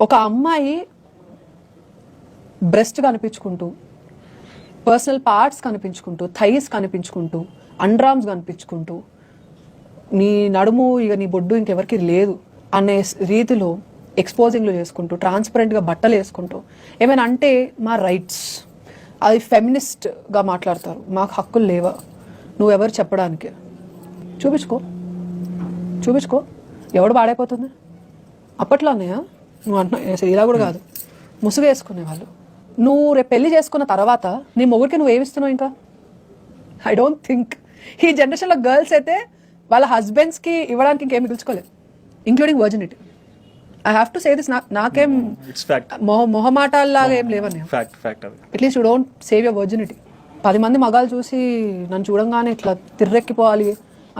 ఒక అమ్మాయి breast కనిపించుకుంటూ, personal parts కనిపించుకుంటూ, thighs కనిపించుకుంటూ, అండర్ఆర్మ్స్ కనిపించుకుంటూ, నీ నడుము ఇక నీ బొడ్డు ఇంకెవరికి లేదు అనే రీతిలో ఎక్స్పోజింగ్లు చేసుకుంటూ, ట్రాన్స్పరెంట్గా బట్టలు వేసుకుంటూ ఏమైనా అంటే మా రైట్స్, అది ఫెమినిస్ట్గా మాట్లాడతారు. మాకు హక్కులు లేవా నువ్వెవరు చెప్పడానికి? చూపించుకో, చూపించుకో. ఎవడు పాడైపోతుంది? అప్పట్లో అన్నయ్య నువ్వు అంటున్నా ఇలా కూడా కాదు, ముసుగు వేసుకునేవాళ్ళు. నువ్వు రేపు పెళ్లి చేసుకున్న తర్వాత నీ మొగుడికి నువ్వు ఏమిస్తున్నావు ఇంకా? ఐ డోంట్ థింక్ ఈ జనరేషన్లో గర్ల్స్ అయితే వాళ్ళ హస్బెండ్స్కి ఇవ్వడానికి ఇంకేం మిగుల్చుకోలేదు, including virginity. I have to say this. నాకేం మొహమాటాల్లాగా ఏం లేవని, at least you don't save your virginity. 10 మంది మగాలు చూసి నన్ను చూడంగానే ఇట్లా తిర్రెక్కిపోవాలి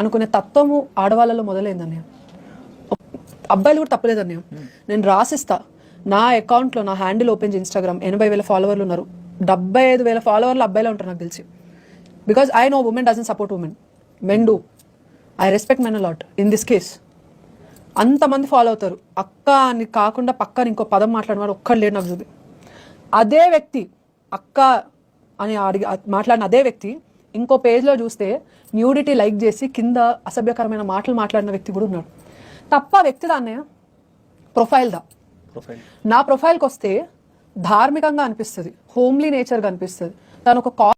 అనుకునే తత్వము ఆడవాళ్ళలో మొదలైందన్నయ్య. అబ్బాయిలు కూడా తప్పలేదన్నయ్య. నేను రాసిస్తా, నా అకౌంట్లో నా హ్యాండిల్ ఓపెన్ చేసి ఇన్స్టాగ్రామ్ 80,000 ఫాలోవర్లు ఉన్నారు. 75,000 ఫాలోవర్లు అబ్బాయిలే ఉంటారు నాకు తెలిసి. Because I know women doesn't support women, men do. I respect men a lot in this case. అంతమంది ఫాలో అవుతారు. అక్క అని కాకుండా పక్కన ఇంకో పదం మాట్లాడినవాడు ఒక్కడు లేడు నాకు చూపి. అదే వ్యక్తి అక్క అని అడిగి మాట్లాడిన అదే వ్యక్తి ఇంకో పేజ్లో చూస్తే న్యూడిటీ లైక్ చేసి కింద అసభ్యకరమైన మాటలు మాట్లాడిన వ్యక్తి కూడా ఉన్నాడు. తప్ప వ్యక్తిదా అన్నయ్య? ప్రొఫైల్దా? నా ప్రొఫైల్కి వస్తే ధార్మికంగా అనిపిస్తుంది, హోమ్లీ నేచర్గా అనిపిస్తుంది. తను ఒక